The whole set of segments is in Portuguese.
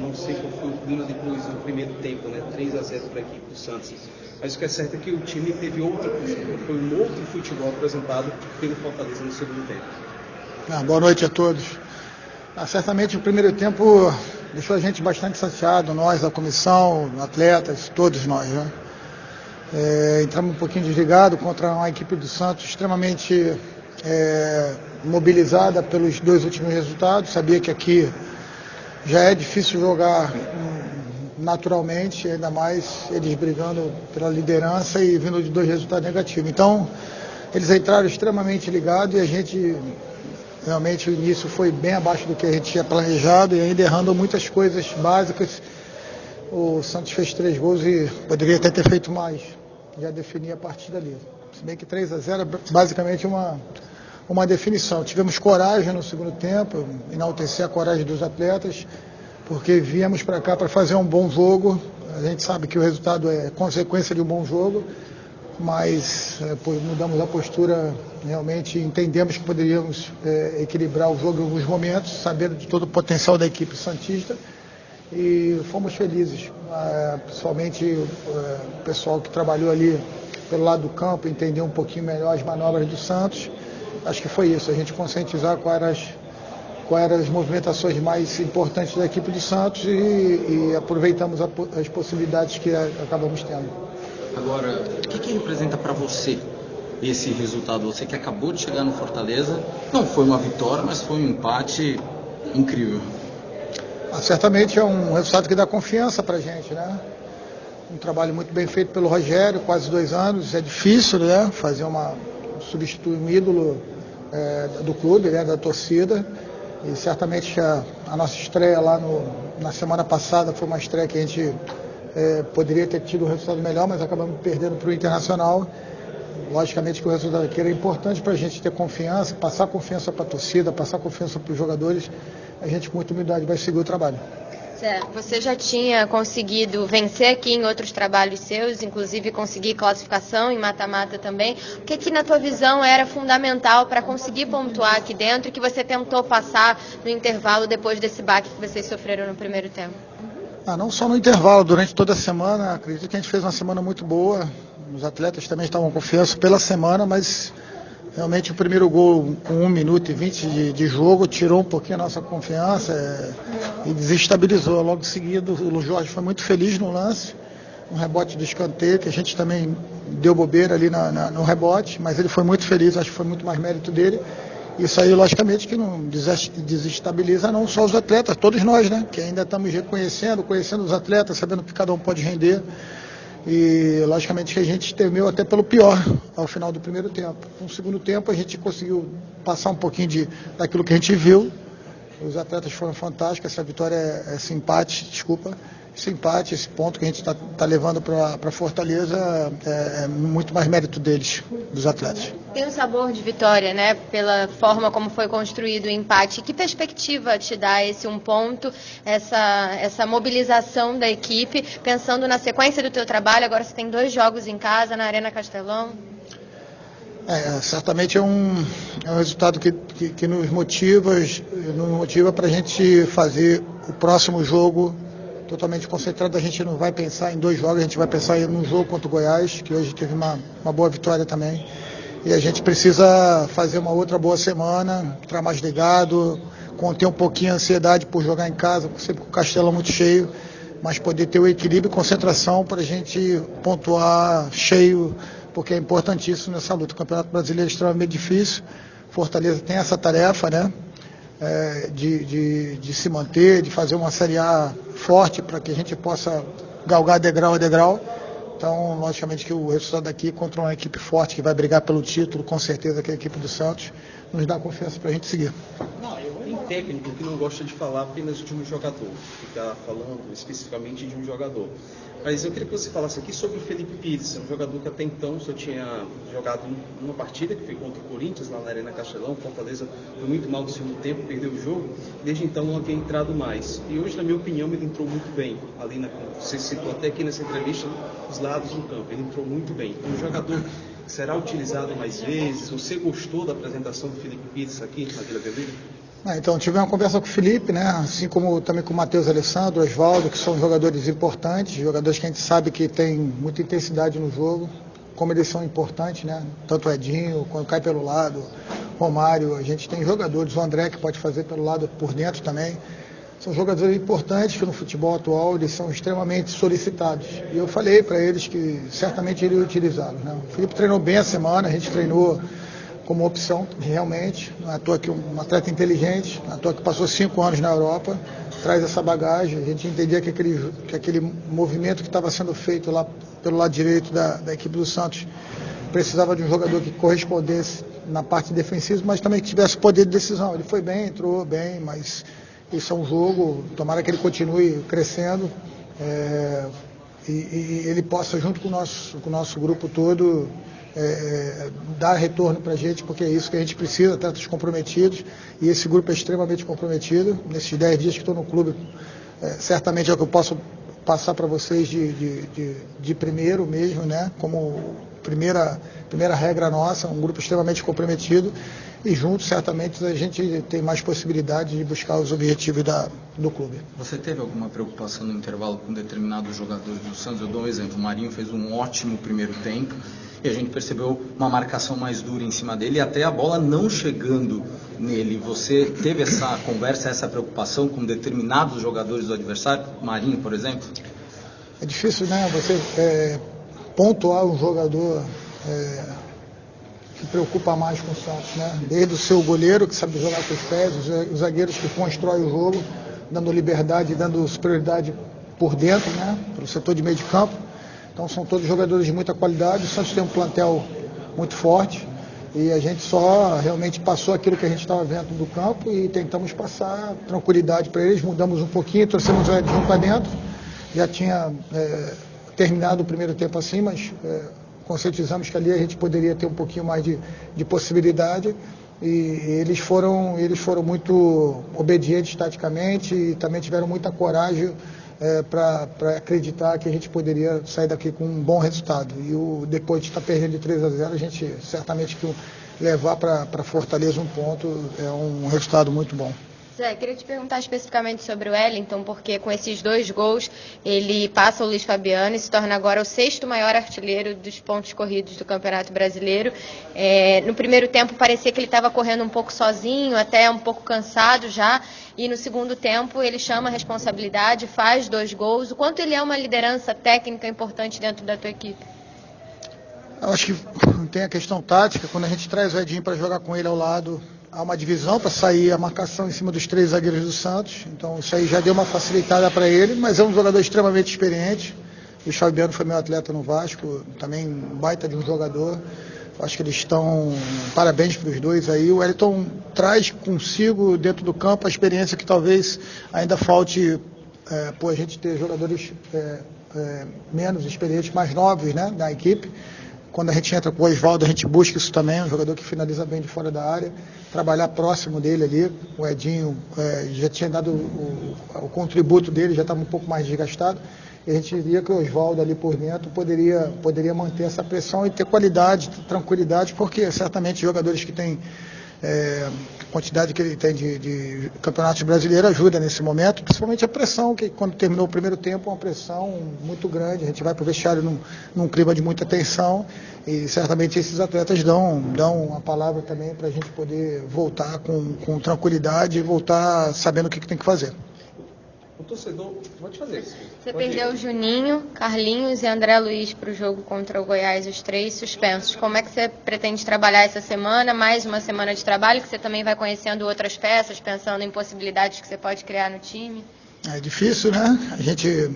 não sei qual foi o clima depois do primeiro tempo, né? 3-0 para a equipe do Santos. Mas o que é certo é que o time teve outra postura, foi um outro futebol apresentado pelo Fortaleza no segundo tempo. Boa noite a todos. Certamente o primeiro tempo deixou a gente bastante chateado, nós, a comissão, atletas, todos nós, né? Entramos um pouquinho desligado contra uma equipe do Santos extremamente mobilizada pelos dois últimos resultados. Sabia que aqui já é difícil jogar naturalmente, ainda mais eles brigando pela liderança e vindo de dois resultados negativos. Então, eles entraram extremamente ligados e a gente, realmente, o início foi bem abaixo do que a gente tinha planejado e ainda errando muitas coisas básicas. O Santos fez 3 gols e poderia até ter feito mais. Já definia a partida ali. Se bem que 3-0 é basicamente uma definição. Tivemos coragem no segundo tempo, enaltecer a coragem dos atletas, porque viemos para cá para fazer um bom jogo. A gente sabe que o resultado é consequência de um bom jogo, mas mudamos a postura, realmente entendemos que poderíamos equilibrar o jogo em alguns momentos, sabendo de todo o potencial da equipe santista, e fomos felizes. Principalmente o pessoal que trabalhou ali pelo lado do campo, entender um pouquinho melhor as manobras do Santos. Acho que foi isso, a gente conscientizar quais eram as movimentações mais importantes da equipe do Santos e aproveitamos as possibilidades que acabamos tendo. Agora, o que representa para você esse resultado? Você que acabou de chegar no Fortaleza, não foi uma vitória, mas foi um empate incrível. Certamente é um resultado que dá confiança para a gente, né? Um trabalho muito bem feito pelo Rogério, quase 2 anos. É difícil, né? Substituir um ídolo do clube, né? Da torcida. E certamente a nossa estreia lá na semana passada foi uma estreia que a gente poderia ter tido um resultado melhor, mas acabamos perdendo para o Internacional. Logicamente que o resultado aqui era importante para a gente ter confiança, passar confiança para a torcida, passar confiança para os jogadores. A gente com muita humildade vai seguir o trabalho. Você já tinha conseguido vencer aqui em outros trabalhos seus, inclusive conseguir classificação em mata-mata também. O que na tua visão era fundamental para conseguir pontuar aqui dentro e que você tentou passar no intervalo depois desse baque que vocês sofreram no primeiro tempo? Não só no intervalo, durante toda a semana. Acredito que a gente fez uma semana muito boa. Os atletas também estavam com confiança pela semana, mas realmente o primeiro gol com 1 minuto e 20 de jogo tirou um pouquinho a nossa confiança e desestabilizou. Logo em seguida, o Jorge foi muito feliz no lance, um rebote de escanteio, que a gente também deu bobeira ali no rebote, mas ele foi muito feliz, acho que foi muito mais mérito dele. Isso aí, logicamente, que não desestabiliza não só os atletas, todos nós, né? Que ainda estamos conhecendo os atletas, sabendo que cada um pode render. E, logicamente, que a gente temeu até pelo pior ao final do primeiro tempo. No segundo tempo, a gente conseguiu passar um pouquinho daquilo que a gente viu. Os atletas foram fantásticos. Essa vitória, esse empate, esse ponto que a gente está levando para Fortaleza é muito mais mérito deles, dos atletas. Tem um sabor de vitória, né? Pela forma como foi construído o empate. Que perspectiva te dá esse 1 ponto, essa mobilização da equipe, pensando na sequência do teu trabalho? Agora você tem 2 jogos em casa, na Arena Castelão. Certamente é um resultado que nos motiva para a gente fazer o próximo jogo totalmente concentrado. A gente não vai pensar em 2 jogos, a gente vai pensar em um jogo contra o Goiás, que hoje teve uma boa vitória também. E a gente precisa fazer uma outra boa semana, entrar mais ligado, conter um pouquinho a ansiedade por jogar em casa, sempre com o Castelão muito cheio, mas poder ter o equilíbrio e concentração para a gente pontuar cheio, porque é importantíssimo nessa luta. O Campeonato Brasileiro é extremamente difícil, Fortaleza tem essa tarefa, né? De se manter, de fazer uma Série A forte para que a gente possa galgar degrau a degrau. Então, logicamente que o resultado daqui contra uma equipe forte que vai brigar pelo título, com certeza que é a equipe do Santos, nos dá confiança para a gente seguir. Tem técnico que não gosta de falar apenas de um jogador, ficar falando especificamente de um jogador. Mas eu queria que você falasse aqui sobre o Felipe Pires, um jogador que até então só tinha jogado numa partida, que foi contra o Corinthians, lá na Arena Castelão. Fortaleza foi muito mal no segundo tempo, perdeu o jogo, desde então não havia entrado mais. E hoje, na minha opinião, ele entrou muito bem. Ali você citou até aqui nessa entrevista, os lados do campo, ele entrou muito bem. Um jogador que será utilizado mais vezes. Você gostou da apresentação do Felipe Pires aqui na Vila Belmiro? Então, tive uma conversa com o Felipe, né? Assim como também com o Matheus Alessandro, Osvaldo, que são jogadores importantes, jogadores que a gente sabe que tem muita intensidade no jogo, como eles são importantes, né? Tanto o Edinho, quando cai pelo lado, Romário, a gente tem jogadores, o André que pode fazer pelo lado por dentro também. São jogadores importantes que no futebol atual eles são extremamente solicitados. E eu falei para eles que certamente iria utilizá-los, né? O Felipe treinou bem a semana, a gente treinou como opção, realmente. Não é à toa que um atleta inteligente, não é à toa que passou 5 anos na Europa, traz essa bagagem. A gente entendia que aquele movimento que estava sendo feito lá pelo lado direito da equipe do Santos precisava de um jogador que correspondesse na parte defensiva, mas também que tivesse poder de decisão. Ele foi bem, entrou bem, mas isso é um jogo, tomara que ele continue crescendo e ele possa, junto com o nosso grupo todo, dar retorno para a gente, porque é isso que a gente precisa, atletas comprometidos, e esse grupo é extremamente comprometido. Nesses 10 dias que estou no clube, certamente é o que eu posso passar para vocês de primeiro mesmo, né? Como primeira regra nossa, um grupo extremamente comprometido, e juntos certamente a gente tem mais possibilidade de buscar os objetivos do clube. Você teve alguma preocupação no intervalo com determinados jogadores do Santos? Eu dou um exemplo, o Marinho fez um ótimo primeiro tempo e a gente percebeu uma marcação mais dura em cima dele e até a bola não chegando nele. Você teve essa conversa, essa preocupação com determinados jogadores do adversário, Marinho, por exemplo? É difícil, né, você pontuar um jogador que preocupa mais com o Santos, né? Desde o seu goleiro, que sabe jogar com os pés, os zagueiros que constroem o jogo, dando liberdade, dando superioridade por dentro, né? Pelo setor de meio de campo. Então são todos jogadores de muita qualidade. O Santos tem um plantel muito forte e a gente só realmente passou aquilo que a gente estava vendo do campo e tentamos passar tranquilidade para eles. Mudamos um pouquinho, trouxemos o Edinho para dentro. Já tinha terminado o primeiro tempo assim, mas conscientizamos que ali a gente poderia ter um pouquinho mais de possibilidade, e eles foram muito obedientes taticamente e também tiveram muita coragem para acreditar que a gente poderia sair daqui com um bom resultado. E depois de estar perdendo de 3-0, a gente certamente que levar para Fortaleza um ponto é um resultado muito bom. Zé, queria te perguntar especificamente sobre o Wellington, porque com esses 2 gols ele passa o Luiz Fabiano e se torna agora o 6º maior artilheiro dos pontos corridos do Campeonato Brasileiro. No primeiro tempo parecia que ele estava correndo um pouco sozinho, até um pouco cansado já, e no segundo tempo ele chama a responsabilidade, faz 2 gols. O quanto ele é uma liderança técnica importante dentro da tua equipe? Eu acho que tem a questão tática, quando a gente traz o Edinho para jogar com ele ao lado, há uma divisão para sair a marcação em cima dos 3 zagueiros do Santos, então isso aí já deu uma facilitada para ele, mas é um jogador extremamente experiente. O Fabiano foi meu atleta no Vasco, também um baita de um jogador. Acho que eles estão, parabéns para os dois aí. O Wellington traz consigo dentro do campo a experiência que talvez ainda falte por a gente ter jogadores menos experientes, mais novos, né, na equipe. Quando a gente entra com o Osvaldo, a gente busca isso também, um jogador que finaliza bem de fora da área, trabalhar próximo dele ali. O Edinho já tinha dado o contributo dele, já estava um pouco mais desgastado, e a gente diria que o Osvaldo ali por dentro poderia manter essa pressão e ter qualidade, tranquilidade, porque certamente jogadores que têm a quantidade que ele tem de campeonatos brasileiros ajuda nesse momento, principalmente a pressão, que quando terminou o primeiro tempo, uma pressão muito grande, a gente vai para o vestiário num clima de muita tensão, e certamente esses atletas dão a palavra também para a gente poder voltar com tranquilidade e voltar sabendo o que tem que fazer. O torcedor, vou te fazer isso. Você perdeu o Juninho, Carlinhos e André Luiz para o jogo contra o Goiás, os 3 suspensos. Como é que você pretende trabalhar essa semana? Mais uma semana de trabalho, que você também vai conhecendo outras peças, pensando em possibilidades que você pode criar no time? É difícil, né? A gente,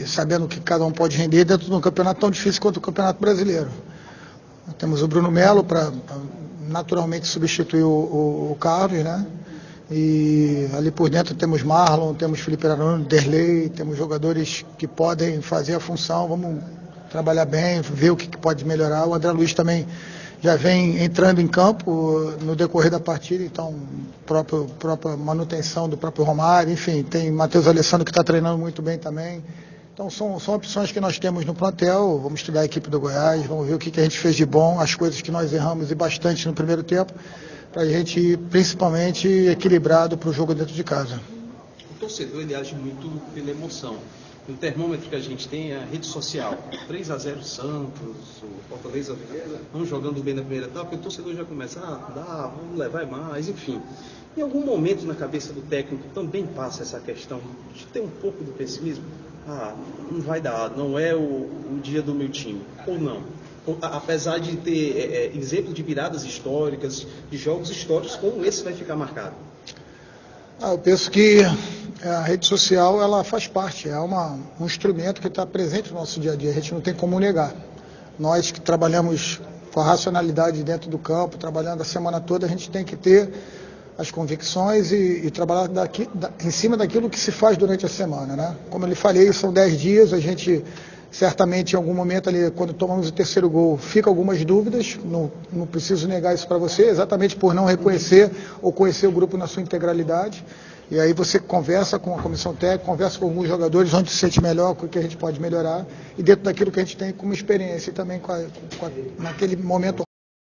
sabendo que cada um pode render dentro de um campeonato tão difícil quanto o Campeonato Brasileiro. Temos o Bruno Melo para naturalmente substituir o Carlos, né? E ali por dentro temos Marlon, temos Felipe Arano, Derlei, temos jogadores que podem fazer a função. Vamos trabalhar bem, ver o que pode melhorar. O André Luiz também já vem entrando em campo no decorrer da partida, então própria manutenção do próprio Romário, enfim, tem Matheus Alessandro que está treinando muito bem também. Então são opções que nós temos no plantel. Vamos estudar a equipe do Goiás, vamos ver o que a gente fez de bom, as coisas que nós erramos e bastante no primeiro tempo, para a gente ir principalmente equilibrado para o jogo dentro de casa. O torcedor ele age muito pela emoção. No termômetro que a gente tem é a rede social. 3-0 Santos, o Fortaleza não jogando bem na primeira etapa, porque o torcedor já começa, vamos levar mais, enfim. Em algum momento na cabeça do técnico também passa essa questão de ter um pouco do pessimismo? Não vai dar, não é o dia do meu time, ou não? Apesar de ter exemplo de viradas históricas, de jogos históricos, como esse vai ficar marcado? Eu penso que a rede social ela faz parte, é um instrumento que está presente no nosso dia a dia, a gente não tem como negar. Nós que trabalhamos com a racionalidade dentro do campo, trabalhando a semana toda, a gente tem que ter as convicções e trabalhar em cima daquilo que se faz durante a semana, né? Como eu lhe falei, são 10 dias, a gente certamente em algum momento ali, quando tomamos o terceiro gol, fica algumas dúvidas, não preciso negar isso para você, exatamente por não reconhecer ou conhecer o grupo na sua integralidade. E aí você conversa com a comissão técnica, conversa com alguns jogadores, onde se sente melhor, o que a gente pode melhorar, e dentro daquilo que a gente tem como experiência e também naquele momento